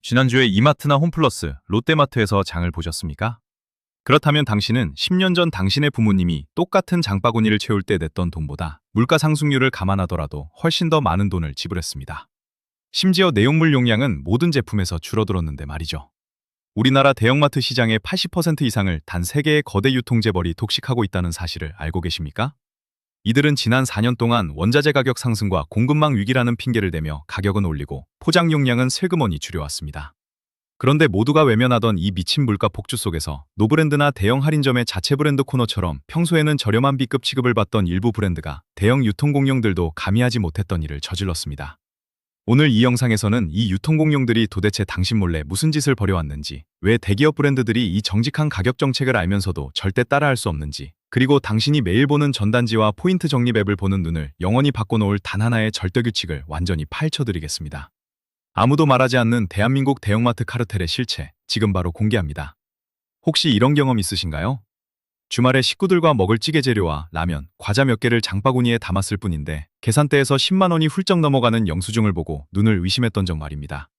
지난주에 이마트나 홈플러스, 롯데마트에서 장을 보셨습니까? 그렇다면 당신은 10년 전 당신의 부모님이 똑같은 장바구니를 채울 때 냈던 돈보다 물가 상승률을 감안하더라도 훨씬 더 많은 돈을 지불했습니다. 심지어 내용물 용량은 모든 제품에서 줄어들었는데 말이죠. 우리나라 대형마트 시장의 80% 이상을 단 3개의 거대 유통재벌이 독식하고 있다는 사실을 알고 계십니까? 이들은 지난 4년 동안 원자재 가격 상승과 공급망 위기라는 핑계를 대며 가격은 올리고 포장 용량은 슬그머니 줄여왔습니다. 그런데 모두가 외면하던 이 미친 물가 폭주 속에서 노브랜드나 대형 할인점의 자체 브랜드 코너처럼 평소에는 저렴한 B급 취급을 받던 일부 브랜드가 대형 유통공룡들도 감히 하지 못했던 일을 저질렀습니다. 오늘 이 영상에서는 이 유통공룡들이 도대체 당신 몰래 무슨 짓을 벌여왔는지, 왜 대기업 브랜드들이 이 정직한 가격 정책을 알면서도 절대 따라할 수 없는지, 그리고 당신이 매일 보는 전단지와 포인트 적립 앱을 보는 눈을 영원히 바꿔놓을 단 하나의 절대 규칙을 완전히 파헤쳐드리겠습니다. 아무도 말하지 않는 대한민국 대형마트 카르텔의 실체, 지금 바로 공개합니다. 혹시 이런 경험 있으신가요? 주말에 식구들과 먹을 찌개 재료와 라면, 과자 몇 개를 장바구니에 담았을 뿐인데 계산대에서 10만 원이 훌쩍 넘어가는 영수증을 보고 눈을 의심했던 적 말입니다.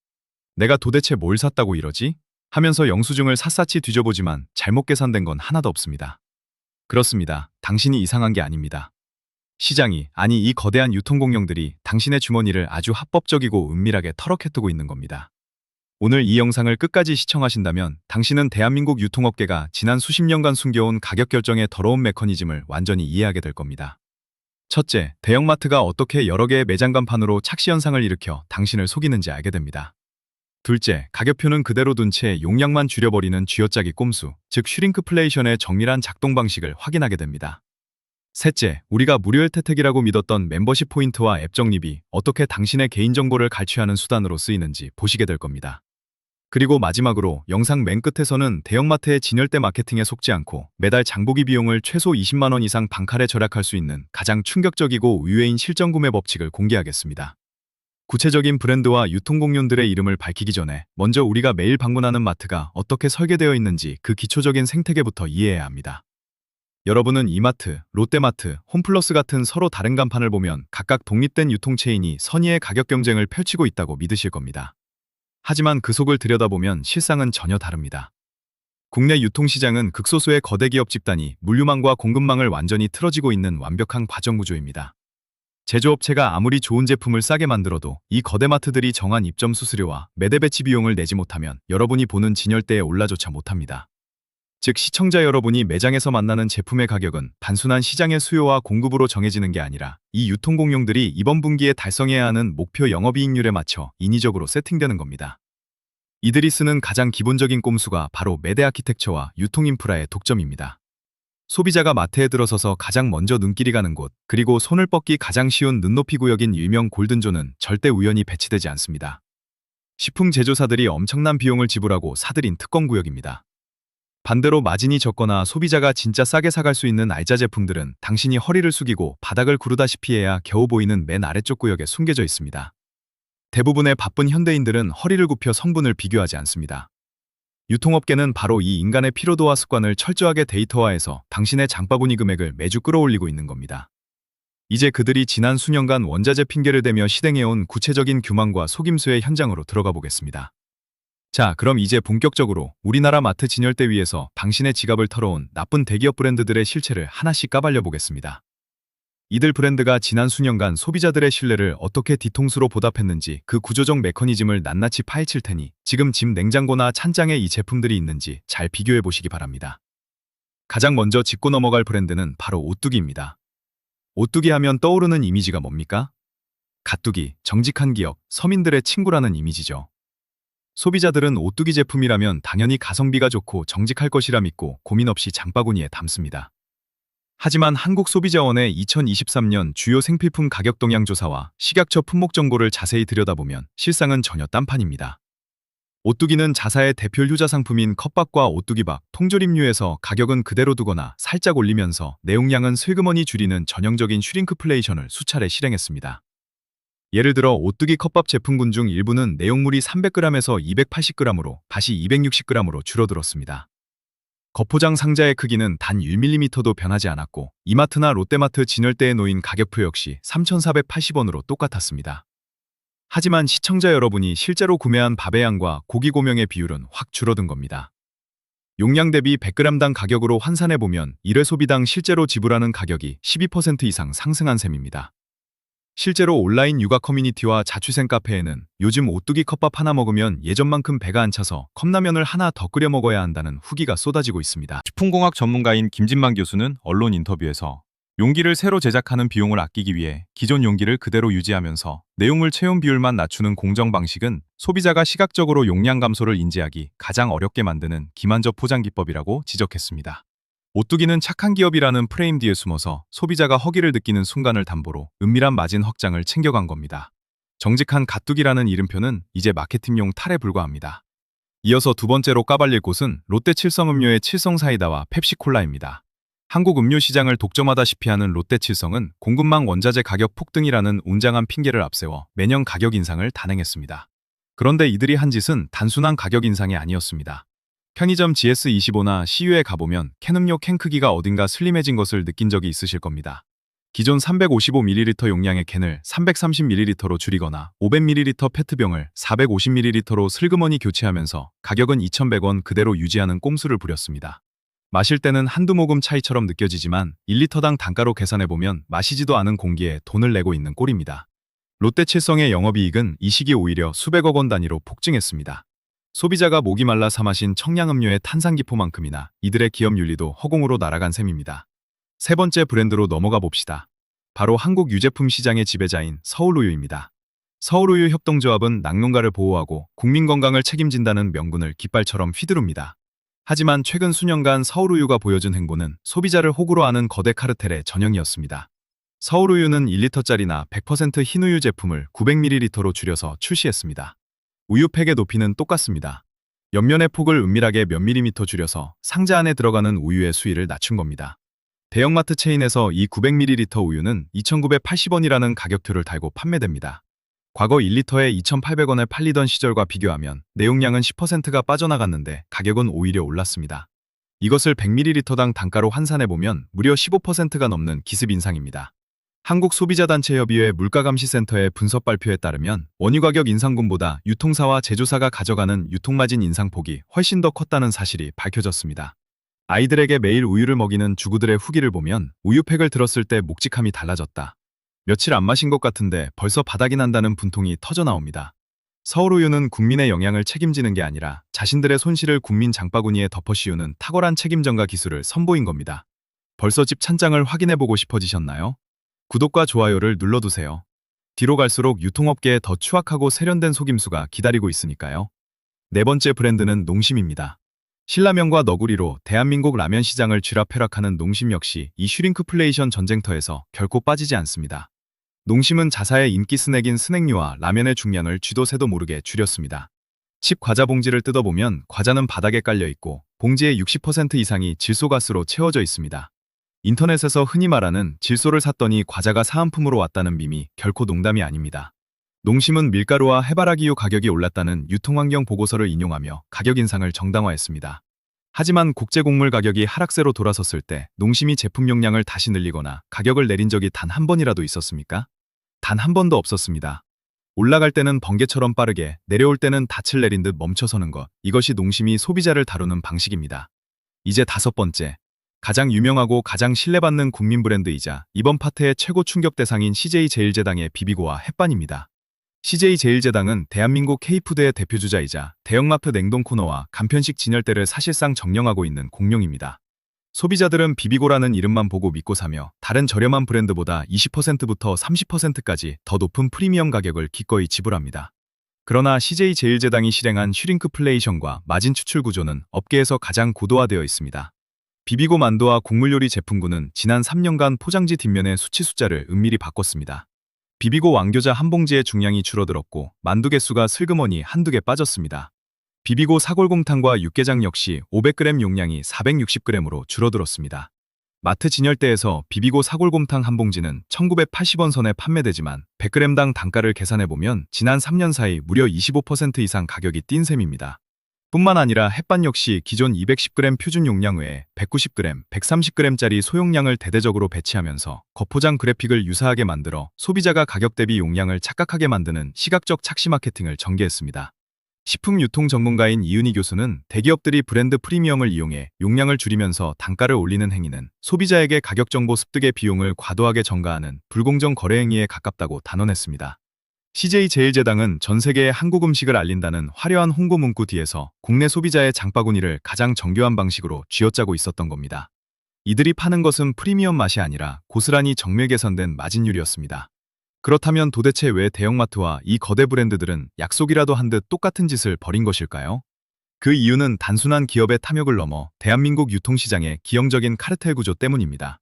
내가 도대체 뭘 샀다고 이러지? 하면서 영수증을 샅샅이 뒤져보지만 잘못 계산된 건 하나도 없습니다. 그렇습니다. 당신이 이상한 게 아닙니다. 시장이, 아니 이 거대한 유통공룡들이 당신의 주머니를 아주 합법적이고 은밀하게 털어캐두고 있는 겁니다. 오늘 이 영상을 끝까지 시청하신다면 당신은 대한민국 유통업계가 지난 수십 년간 숨겨온 가격 결정의 더러운 메커니즘을 완전히 이해하게 될 겁니다. 첫째, 대형마트가 어떻게 여러 개의 매장 간판으로 착시 현상을 일으켜 당신을 속이는지 알게 됩니다. 둘째, 가격표는 그대로 둔 채 용량만 줄여버리는 쥐어짜기 꼼수, 즉 슈링크플레이션의 정밀한 작동 방식을 확인하게 됩니다. 셋째, 우리가 무료 혜택이라고 믿었던 멤버십 포인트와 앱 적립이 어떻게 당신의 개인정보를 갈취하는 수단으로 쓰이는지 보시게 될 겁니다. 그리고 마지막으로 영상 맨 끝에서는 대형마트의 진열대 마케팅에 속지 않고 매달 장보기 비용을 최소 20만 원 이상 반칼에 절약할 수 있는 가장 충격적이고 의외인 실전 구매 법칙을 공개하겠습니다. 구체적인 브랜드와 유통공룡들의 이름을 밝히기 전에 먼저 우리가 매일 방문하는 마트가 어떻게 설계되어 있는지 그 기초적인 생태계부터 이해해야 합니다. 여러분은 이마트, 롯데마트, 홈플러스 같은 서로 다른 간판을 보면 각각 독립된 유통체인이 선의의 가격 경쟁을 펼치고 있다고 믿으실 겁니다. 하지만 그 속을 들여다보면 실상은 전혀 다릅니다. 국내 유통시장은 극소수의 거대 기업 집단이 물류망과 공급망을 완전히 틀어지고 있는 완벽한 과정구조입니다. 제조업체가 아무리 좋은 제품을 싸게 만들어도 이 거대 마트들이 정한 입점 수수료와 매대 배치 비용을 내지 못하면 여러분이 보는 진열대에 올라조차 못합니다. 즉 시청자 여러분이 매장에서 만나는 제품의 가격은 단순한 시장의 수요와 공급으로 정해지는 게 아니라 이 유통공룡들이 이번 분기에 달성해야 하는 목표 영업이익률에 맞춰 인위적으로 세팅되는 겁니다. 이들이 쓰는 가장 기본적인 꼼수가 바로 매대 아키텍처와 유통인프라의 독점입니다. 소비자가 마트에 들어서서 가장 먼저 눈길이 가는 곳, 그리고 손을 뻗기 가장 쉬운 눈높이 구역인 일명 골든존은 절대 우연히 배치되지 않습니다. 식품 제조사들이 엄청난 비용을 지불하고 사들인 특권구역입니다. 반대로 마진이 적거나 소비자가 진짜 싸게 사갈 수 있는 알짜 제품들은 당신이 허리를 숙이고 바닥을 구르다시피 해야 겨우 보이는 맨 아래쪽 구역에 숨겨져 있습니다. 대부분의 바쁜 현대인들은 허리를 굽혀 성분을 비교하지 않습니다. 유통업계는 바로 이 인간의 피로도와 습관을 철저하게 데이터화해서 당신의 장바구니 금액을 매주 끌어올리고 있는 겁니다. 이제 그들이 지난 수년간 원자재 핑계를 대며 실행해온 구체적인 교만과 속임수의 현장으로 들어가 보겠습니다. 자, 그럼 이제 본격적으로 우리나라 마트 진열대 위에서 당신의 지갑을 털어온 나쁜 대기업 브랜드들의 실체를 하나씩 까발려 보겠습니다. 이들 브랜드가 지난 수년간 소비자들의 신뢰를 어떻게 뒤통수로 보답했는지 그 구조적 메커니즘을 낱낱이 파헤칠 테니 지금 집 냉장고나 찬장에 이 제품들이 있는지 잘 비교해 보시기 바랍니다. 가장 먼저 짚고 넘어갈 브랜드는 바로 오뚜기입니다. 오뚜기 하면 떠오르는 이미지가 뭡니까? 가뚜기, 정직한 기업, 서민들의 친구라는 이미지죠. 소비자들은 오뚜기 제품이라면 당연히 가성비가 좋고 정직할 것이라 믿고 고민 없이 장바구니에 담습니다. 하지만 한국소비자원의 2023년 주요 생필품 가격 동향 조사와 식약처 품목 정보를 자세히 들여다보면 실상은 전혀 딴판입니다. 오뚜기는 자사의 대표 효자 상품인 컵밥과 오뚜기밥, 통조림류에서 가격은 그대로 두거나 살짝 올리면서 내용량은 슬그머니 줄이는 전형적인 슈링크플레이션을 수차례 실행했습니다. 예를 들어 오뚜기 컵밥 제품군 중 일부는 내용물이 300g에서 280g으로 다시 260g으로 줄어들었습니다. 겉포장 상자의 크기는 단 1mm도 변하지 않았고 이마트나 롯데마트 진열대에 놓인 가격표 역시 3,480원으로 똑같았습니다. 하지만 시청자 여러분이 실제로 구매한 밥의 양과 고기 고명의 비율은 확 줄어든 겁니다. 용량 대비 100g당 가격으로 환산해보면 1회 소비당 실제로 지불하는 가격이 12% 이상 상승한 셈입니다. 실제로 온라인 육아 커뮤니티와 자취생 카페에는 요즘 오뚜기 컵밥 하나 먹으면 예전만큼 배가 안 차서 컵라면을 하나 더 끓여 먹어야 한다는 후기가 쏟아지고 있습니다. 식품공학 전문가인 김진만 교수는 언론 인터뷰에서 용기를 새로 제작하는 비용을 아끼기 위해 기존 용기를 그대로 유지하면서 내용물 채움 비율만 낮추는 공정 방식은 소비자가 시각적으로 용량 감소를 인지하기 가장 어렵게 만드는 기만적 포장 기법이라고 지적했습니다. 오뚜기는 착한 기업이라는 프레임 뒤에 숨어서 소비자가 허기를 느끼는 순간을 담보로 은밀한 마진 확장을 챙겨간 겁니다. 정직한 가뚜기라는 이름표는 이제 마케팅용 탈에 불과합니다. 이어서 두 번째로 까발릴 곳은 롯데 칠성음료의 칠성사이다와 펩시콜라입니다. 한국 음료 시장을 독점하다시피 하는 롯데 칠성은 공급망 원자재 가격 폭등이라는 웅장한 핑계를 앞세워 매년 가격 인상을 단행했습니다. 그런데 이들이 한 짓은 단순한 가격 인상이 아니었습니다. 편의점 GS25나 CU에 가보면 캔 음료 캔 크기가 어딘가 슬림해진 것을 느낀 적이 있으실 겁니다. 기존 355ml 용량의 캔을 330ml로 줄이거나 500ml 페트병을 450ml로 슬그머니 교체하면서 가격은 2,100원 그대로 유지하는 꼼수를 부렸습니다. 마실 때는 한두 모금 차이처럼 느껴지지만 1리터당 단가로 계산해보면 마시지도 않은 공기에 돈을 내고 있는 꼴입니다. 롯데 칠성의 영업이익은 이 시기 오히려 수백억 원 단위로 폭증했습니다. 소비자가 목이 말라 사 마신 청량음료의 탄산기포만큼이나 이들의 기업 윤리도 허공으로 날아간 셈입니다. 세 번째 브랜드로 넘어가 봅시다. 바로 한국 유제품 시장의 지배자인 서울우유입니다. 서울우유 협동조합은 낙농가를 보호하고 국민 건강을 책임진다는 명분을 깃발처럼 휘두릅니다. 하지만 최근 수년간 서울우유가 보여준 행보는 소비자를 호구로 하는 거대 카르텔의 전형이었습니다. 서울우유는 1리터짜리나 100% 흰우유 제품을 900ml로 줄여서 출시했습니다. 우유팩의 높이는 똑같습니다. 옆면의 폭을 은밀하게 몇 밀리미터 줄여서 상자 안에 들어가는 우유의 수위를 낮춘 겁니다. 대형마트 체인에서 이 900ml 우유는 2,980원이라는 가격표를 달고 판매됩니다. 과거 1리터에 2,800원에 팔리던 시절과 비교하면 내용량은 10%가 빠져나갔는데 가격은 오히려 올랐습니다. 이것을 100ml당 단가로 환산해보면 무려 15%가 넘는 기습 인상입니다. 한국소비자단체협의회 물가감시센터의 분석 발표에 따르면 원유 가격 인상분보다 유통사와 제조사가 가져가는 유통마진 인상폭이 훨씬 더 컸다는 사실이 밝혀졌습니다. 아이들에게 매일 우유를 먹이는 주부들의 후기를 보면 우유팩을 들었을 때 묵직함이 달라졌다. 며칠 안 마신 것 같은데 벌써 바닥이 난다는 분통이 터져나옵니다. 서울우유는 국민의 영양을 책임지는 게 아니라 자신들의 손실을 국민 장바구니에 덮어 씌우는 탁월한 책임전가 기술을 선보인 겁니다. 벌써 집 찬장을 확인해보고 싶어지셨나요? 구독과 좋아요를 눌러두세요. 뒤로 갈수록 유통업계에 더 추악하고 세련된 속임수가 기다리고 있으니까요. 네 번째 브랜드는 농심입니다. 신라면과 너구리로 대한민국 라면 시장을 쥐락펴락하는 농심 역시 이 슈링크플레이션 전쟁터에서 결코 빠지지 않습니다. 농심은 자사의 인기 스낵인 스낵류와 라면의 중량을 쥐도 새도 모르게 줄였습니다. 칩 과자 봉지를 뜯어보면 과자는 바닥에 깔려있고 봉지의 60% 이상이 질소가스로 채워져 있습니다. 인터넷에서 흔히 말하는 질소를 샀더니 과자가 사은품으로 왔다는 밈이 결코 농담이 아닙니다. 농심은 밀가루와 해바라기유 가격이 올랐다는 유통환경 보고서를 인용하며 가격 인상을 정당화했습니다. 하지만 국제곡물 가격이 하락세로 돌아섰을 때 농심이 제품 용량을 다시 늘리거나 가격을 내린 적이 단 한 번이라도 있었습니까? 단 한 번도 없었습니다. 올라갈 때는 번개처럼 빠르게, 내려올 때는 닻을 내린 듯 멈춰서는 것, 이것이 농심이 소비자를 다루는 방식입니다. 이제 다섯 번째, 가장 유명하고 가장 신뢰받는 국민 브랜드이자 이번 파트의 최고 충격 대상인 CJ제일제당의 비비고와 햇반입니다. CJ제일제당은 대한민국 K푸드의 대표주자이자 대형마트 냉동 코너와 간편식 진열대를 사실상 정령하고 있는 공룡입니다. 소비자들은 비비고라는 이름만 보고 믿고 사며 다른 저렴한 브랜드보다 20%부터 30%까지 더 높은 프리미엄 가격을 기꺼이 지불합니다. 그러나 CJ제일제당이 실행한 슈링크플레이션과 마진 추출 구조는 업계에서 가장 고도화되어 있습니다. 비비고 만두와 국물요리 제품군은 지난 3년간 포장지 뒷면의 수치 숫자를 은밀히 바꿨습니다. 비비고 왕교자 한 봉지의 중량이 줄어들었고 만두 개수가 슬그머니 한두 개 빠졌습니다. 비비고 사골곰탕과 육개장 역시 500g 용량이 460g으로 줄어들었습니다. 마트 진열대에서 비비고 사골곰탕 한 봉지는 1980원 선에 판매되지만 100g당 단가를 계산해보면 지난 3년 사이 무려 25% 이상 가격이 뛴 셈입니다. 뿐만 아니라 햇반 역시 기존 210g 표준 용량 외에 190g, 130g짜리 소용량을 대대적으로 배치하면서 거포장 그래픽을 유사하게 만들어 소비자가 가격 대비 용량을 착각하게 만드는 시각적 착시 마케팅을 전개했습니다. 식품 유통 전문가인 이은희 교수는 대기업들이 브랜드 프리미엄을 이용해 용량을 줄이면서 단가를 올리는 행위는 소비자에게 가격 정보 습득의 비용을 과도하게 전가하는 불공정 거래 행위에 가깝다고 단언했습니다. CJ제일제당은 전 세계에 한국 음식을 알린다는 화려한 홍보 문구 뒤에서 국내 소비자의 장바구니를 가장 정교한 방식으로 쥐어짜고 있었던 겁니다. 이들이 파는 것은 프리미엄 맛이 아니라 고스란히 정밀 계산된 마진율이었습니다. 그렇다면 도대체 왜 대형마트와 이 거대 브랜드들은 약속이라도 한 듯 똑같은 짓을 벌인 것일까요? 그 이유는 단순한 기업의 탐욕을 넘어 대한민국 유통시장의 기형적인 카르텔 구조 때문입니다.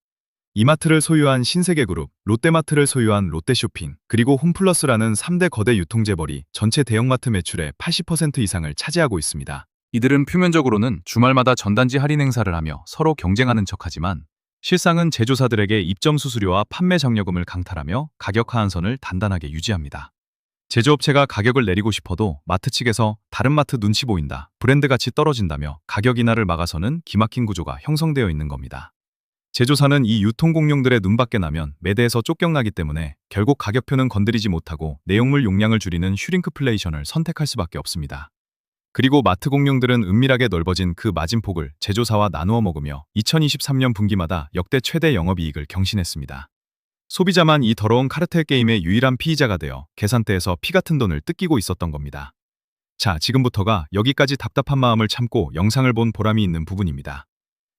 이마트를 소유한 신세계그룹, 롯데마트를 소유한 롯데쇼핑, 그리고 홈플러스라는 3대 거대 유통재벌이 전체 대형마트 매출의 80% 이상을 차지하고 있습니다. 이들은 표면적으로는 주말마다 전단지 할인 행사를 하며 서로 경쟁하는 척하지만 실상은 제조사들에게 입점 수수료와 판매 장려금을 강탈하며 가격 하한선을 단단하게 유지합니다. 제조업체가 가격을 내리고 싶어도 마트 측에서 다른 마트 눈치 보인다, 브랜드 가치 떨어진다며 가격 인하를 막아서는 기막힌 구조가 형성되어 있는 겁니다. 제조사는 이 유통공룡들의 눈밖에 나면 매대에서 쫓겨나기 때문에 결국 가격표는 건드리지 못하고 내용물 용량을 줄이는 슈링크플레이션을 선택할 수밖에 없습니다. 그리고 마트 공룡들은 은밀하게 넓어진 그 마진폭을 제조사와 나누어 먹으며 2023년 분기마다 역대 최대 영업이익을 경신했습니다. 소비자만 이 더러운 카르텔 게임의 유일한 피의자가 되어 계산대에서 피 같은 돈을 뜯기고 있었던 겁니다. 자, 지금부터가 여기까지 답답한 마음을 참고 영상을 본 보람이 있는 부분입니다.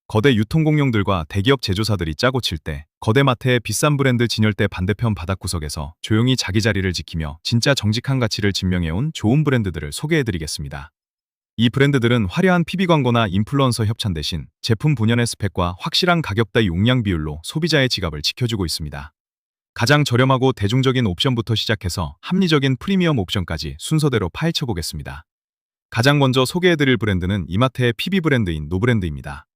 거대 유통공룡들과 대기업 제조사들이 짜고 칠 때 거대 마트의 비싼 브랜드 진열대 반대편 바닥구석에서 조용히 자기 자리를 지키며 진짜 정직한 가치를 증명해온 좋은 브랜드들을 소개해드리겠습니다. 이 브랜드들은 화려한 PB 광고나 인플루언서 협찬 대신 제품 본연의 스펙과 확실한 가격 대 용량 비율로 소비자의 지갑을 지켜주고 있습니다. 가장 저렴하고 대중적인 옵션부터 시작해서 합리적인 프리미엄 옵션까지 순서대로 파헤쳐보겠습니다. 가장 먼저 소개해드릴 브랜드는 이마트의 PB 브랜드인 노브랜드입니다.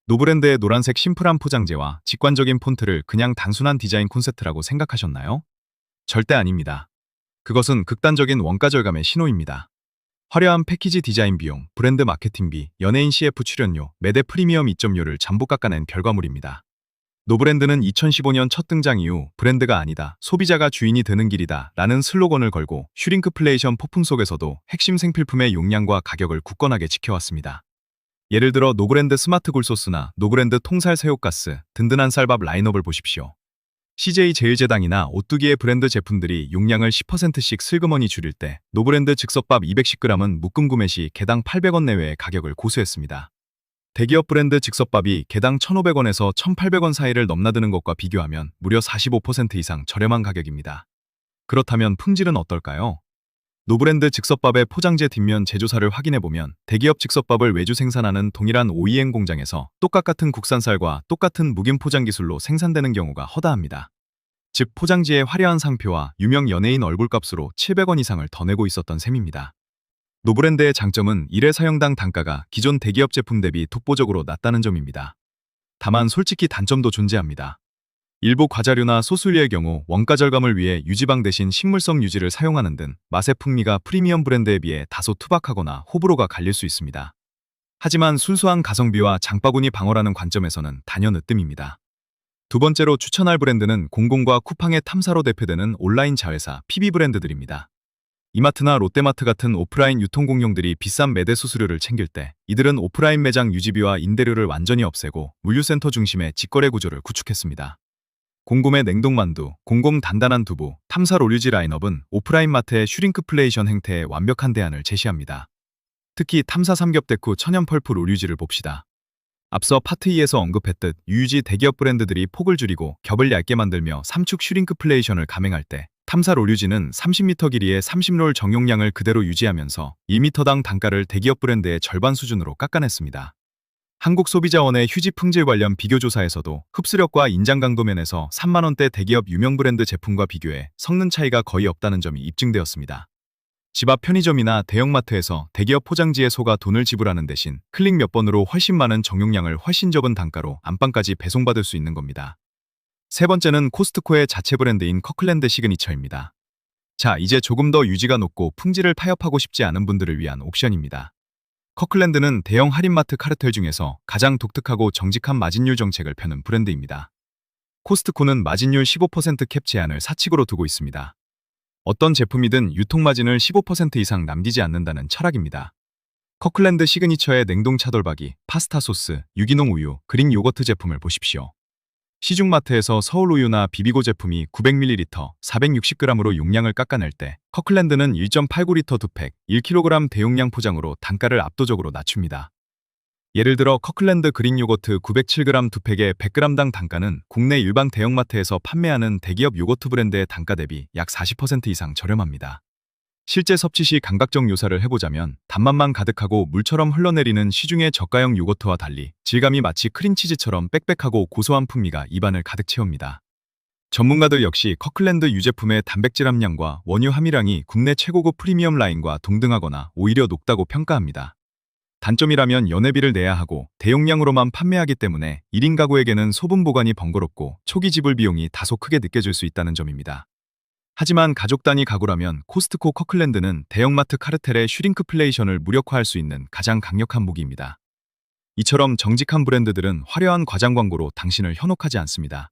노브랜드의 노란색 심플한 포장재와 직관적인 폰트를 그냥 단순한 디자인 콘셉트라고 생각하셨나요? 절대 아닙니다. 그것은 극단적인 원가 절감의 신호입니다. 화려한 패키지 디자인 비용, 브랜드 마케팅비, 연예인 CF 출연료, 매대 프리미엄 입점료를 전부 깎아낸 결과물입니다. 노브랜드는 2015년 첫 등장 이후 브랜드가 아니다, 소비자가 주인이 되는 길이다 라는 슬로건을 걸고 슈링크플레이션 폭풍 속에서도 핵심 생필품의 용량과 가격을 굳건하게 지켜왔습니다. 예를 들어 노브랜드 스마트 굴소스나 노브랜드 통살 새우가스, 든든한 쌀밥 라인업을 보십시오. CJ제일제당이나 오뚜기의 브랜드 제품들이 용량을 10%씩 슬그머니 줄일 때 노브랜드 즉석밥 210g은 묶음 구매 시 개당 800원 내외의 가격을 고수했습니다. 대기업 브랜드 즉석밥이 개당 1,500원에서 1,800원 사이를 넘나드는 것과 비교하면 무려 45% 이상 저렴한 가격입니다. 그렇다면 품질은 어떨까요? 노브랜드 즉석밥의 포장재 뒷면 제조사를 확인해보면 대기업 즉석밥을 외주 생산하는 동일한 OEM 공장에서 똑같은 국산쌀과 똑같은 무균 포장 기술로 생산되는 경우가 허다합니다. 즉 포장지의 화려한 상표와 유명 연예인 얼굴값으로 700원 이상을 더 내고 있었던 셈입니다. 노브랜드의 장점은 1회 사용당 단가가 기존 대기업 제품 대비 독보적으로 낮다는 점입니다. 다만 솔직히 단점도 존재합니다. 일부 과자류나 소스류의 경우 원가 절감을 위해 유지방 대신 식물성 유지를 사용하는 등 맛의 풍미가 프리미엄 브랜드에 비해 다소 투박하거나 호불호가 갈릴 수 있습니다. 하지만 순수한 가성비와 장바구니 방어라는 관점에서는 단연 으뜸입니다. 두 번째로 추천할 브랜드는 공공과 쿠팡의 탐사로 대표되는 온라인 자회사 PB 브랜드들입니다. 이마트나 롯데마트 같은 오프라인 유통공룡들이 비싼 매대 수수료를 챙길 때 이들은 오프라인 매장 유지비와 임대료를 완전히 없애고 물류센터 중심의 직거래 구조를 구축했습니다. 공곰의 냉동만두, 공곰 단단한 두부, 탐사 로류지 라인업은 오프라인 마트의 슈링크플레이션 행태에 완벽한 대안을 제시합니다. 특히 탐사 삼겹대쿠 천연 펄프 로류지를 봅시다. 앞서 파트 2에서 언급했듯 유유지 대기업 브랜드들이 폭을 줄이고 겹을 얇게 만들며 삼축 슈링크플레이션을 감행할 때 탐사 로류지는 30m 길이의 30롤 정용량을 그대로 유지하면서 1m당 단가를 대기업 브랜드의 절반 수준으로 깎아냈습니다. 한국소비자원의 휴지 품질 관련 비교조사에서도 흡수력과 인장 강도 면에서 3만원대 대기업 유명 브랜드 제품과 비교해 성능 차이가 거의 없다는 점이 입증되었습니다. 집 앞 편의점이나 대형마트에서 대기업 포장지에 속아 돈을 지불하는 대신 클릭 몇 번으로 훨씬 많은 정용량을 훨씬 적은 단가로 안방까지 배송받을 수 있는 겁니다. 세 번째는 코스트코의 자체 브랜드인 커클랜드 시그니처입니다. 자, 이제 조금 더 유지가 높고 품질을 타협하고 싶지 않은 분들을 위한 옵션입니다. 커클랜드는 대형 할인마트 카르텔 중에서 가장 독특하고 정직한 마진율 정책을 펴는 브랜드입니다. 코스트코는 마진율 15% 캡 제한을 사칙으로 두고 있습니다. 어떤 제품이든 유통마진을 15% 이상 남기지 않는다는 철학입니다. 커클랜드 시그니처의 냉동 차돌박이, 파스타 소스, 유기농 우유, 그릭 요거트 제품을 보십시오. 시중마트에서 서울우유나 비비고 제품이 900ml, 460g으로 용량을 깎아낼 때 커클랜드는 1.89L 2팩, 1kg 대용량 포장으로 단가를 압도적으로 낮춥니다. 예를 들어 커클랜드 그릭 요거트 907g 2팩의 100g당 단가는 국내 일반 대형마트에서 판매하는 대기업 요거트 브랜드의 단가 대비 약 40% 이상 저렴합니다. 실제 섭취 시 감각적 묘사를 해보자면 단맛만 가득하고 물처럼 흘러내리는 시중의 저가형 요거트와 달리 질감이 마치 크림치즈처럼 빽빽하고 고소한 풍미가 입안을 가득 채웁니다. 전문가들 역시 커클랜드 유제품의 단백질 함량과 원유 함유량이 국내 최고급 프리미엄 라인과 동등하거나 오히려 높다고 평가합니다. 단점이라면 연회비를 내야 하고 대용량으로만 판매하기 때문에 1인 가구에게는 소분 보관이 번거롭고 초기 지불 비용이 다소 크게 느껴질 수 있다는 점입니다. 하지만 가족 단위 가구라면 코스트코 커클랜드는 대형마트 카르텔의 슈링크플레이션을 무력화할 수 있는 가장 강력한 무기입니다. 이처럼 정직한 브랜드들은 화려한 과장 광고로 당신을 현혹하지 않습니다.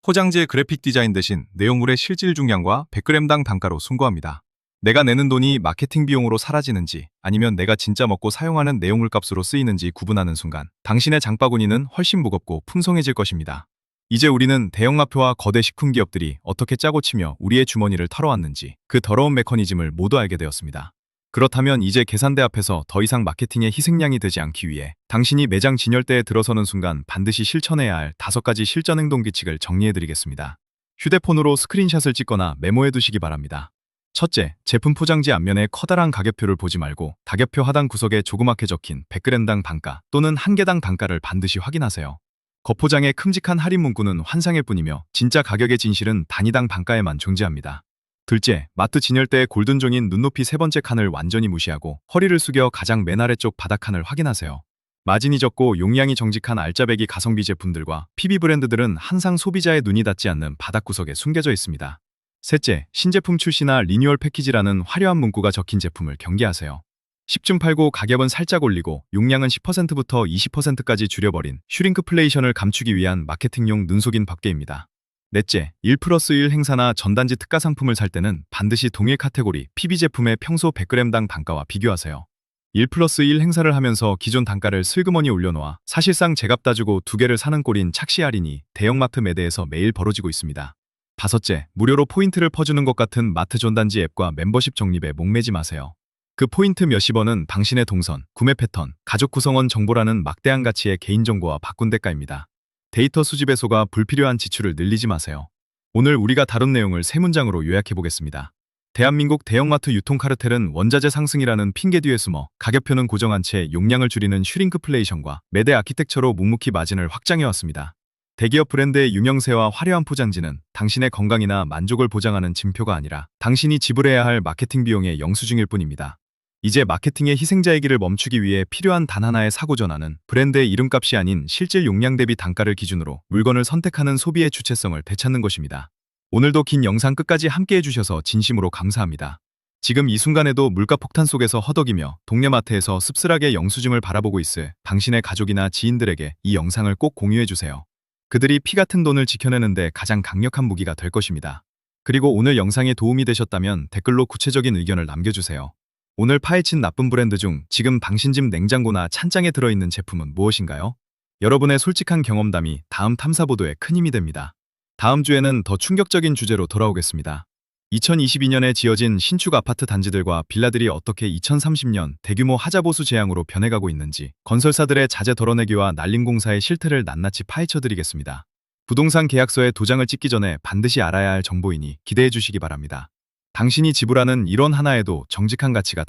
포장지의 그래픽 디자인 대신 내용물의 실질 중량과 100g당 단가로 승부합니다. 내가 내는 돈이 마케팅 비용으로 사라지는지 아니면 내가 진짜 먹고 사용하는 내용물 값으로 쓰이는지 구분하는 순간 당신의 장바구니는 훨씬 무겁고 풍성해질 것입니다. 이제 우리는 대형마트와 거대 식품기업들이 어떻게 짜고 치며 우리의 주머니를 털어왔는지 그 더러운 메커니즘을 모두 알게 되었습니다. 그렇다면 이제 계산대 앞에서 더 이상 마케팅의 희생양이 되지 않기 위해 당신이 매장 진열대에 들어서는 순간 반드시 실천해야 할 5가지 실전 행동 규칙을 정리해드리겠습니다. 휴대폰으로 스크린샷을 찍거나 메모해 두시기 바랍니다. 첫째, 제품 포장지 앞면에 커다란 가격표를 보지 말고 가격표 하단 구석에 조그맣게 적힌 100g당 단가 또는 한 개당 단가를 반드시 확인하세요. 겉포장의 큼직한 할인 문구는 환상일 뿐이며 진짜 가격의 진실은 단위당 단가에만 존재합니다. 둘째, 마트 진열대의 골든종인 눈높이 세 번째 칸을 완전히 무시하고 허리를 숙여 가장 맨 아래쪽 바닥 칸을 확인하세요. 마진이 적고 용량이 정직한 알짜배기 가성비 제품들과 PB 브랜드들은 항상 소비자의 눈이 닿지 않는 바닥 구석에 숨겨져 있습니다. 셋째, 신제품 출시나 리뉴얼 패키지라는 화려한 문구가 적힌 제품을 경계하세요. 10중 팔고 가격은 살짝 올리고 용량은 10%부터 20%까지 줄여버린 슈링크플레이션을 감추기 위한 마케팅용 눈속임 법계입니다. 넷째, 1+1 행사나 전단지 특가 상품을 살 때는 반드시 동일 카테고리 PB 제품의 평소 100g당 단가와 비교하세요. 1+1 행사를 하면서 기존 단가를 슬그머니 올려놓아 사실상 제값 따주고 2개를 사는 꼴인 착시 할인이 대형마트 매대에서 매일 벌어지고 있습니다. 다섯째, 무료로 포인트를 퍼주는 것 같은 마트 전단지 앱과 멤버십 적립에 목매지 마세요. 그 포인트 몇십 원은 당신의 동선, 구매 패턴, 가족 구성원 정보라는 막대한 가치의 개인정보와 바꾼 대가입니다. 데이터 수집에 속아 불필요한 지출을 늘리지 마세요. 오늘 우리가 다룬 내용을 세 문장으로 요약해보겠습니다. 대한민국 대형마트 유통 카르텔은 원자재 상승이라는 핑계 뒤에 숨어 가격표는 고정한 채 용량을 줄이는 슈링크플레이션과 매대 아키텍처로 묵묵히 마진을 확장해왔습니다. 대기업 브랜드의 유명세와 화려한 포장지는 당신의 건강이나 만족을 보장하는 징표가 아니라 당신이 지불해야 할 마케팅 비용의 영수증일 뿐입니다. 이제 마케팅의 희생자의 길을 멈추기 위해 필요한 단 하나의 사고 전환은 브랜드의 이름값이 아닌 실질 용량 대비 단가를 기준으로 물건을 선택하는 소비의 주체성을 되찾는 것입니다. 오늘도 긴 영상 끝까지 함께 해주셔서 진심으로 감사합니다. 지금 이 순간에도 물가 폭탄 속에서 허덕이며 동네 마트에서 씁쓸하게 영수증을 바라보고 있을 당신의 가족이나 지인들에게 이 영상을 꼭 공유해주세요. 그들이 피 같은 돈을 지켜내는데 가장 강력한 무기가 될 것입니다. 그리고 오늘 영상에 도움이 되셨다면 댓글로 구체적인 의견을 남겨주세요. 오늘 파헤친 나쁜 브랜드 중 지금 당신 집 냉장고나 찬장에 들어있는 제품은 무엇인가요? 여러분의 솔직한 경험담이 다음 탐사보도에 큰 힘이 됩니다. 다음 주에는 더 충격적인 주제로 돌아오겠습니다. 2022년에 지어진 신축 아파트 단지들과 빌라들이 어떻게 2030년 대규모 하자보수 재앙으로 변해가고 있는지 건설사들의 자재 덜어내기와 난림공사의 실태를 낱낱이 파헤쳐드리겠습니다. 부동산 계약서에 도장을 찍기 전에 반드시 알아야 할 정보이니 기대해 주시기 바랍니다. 당신이 지불하는 1원 하나에도 정직한 가치가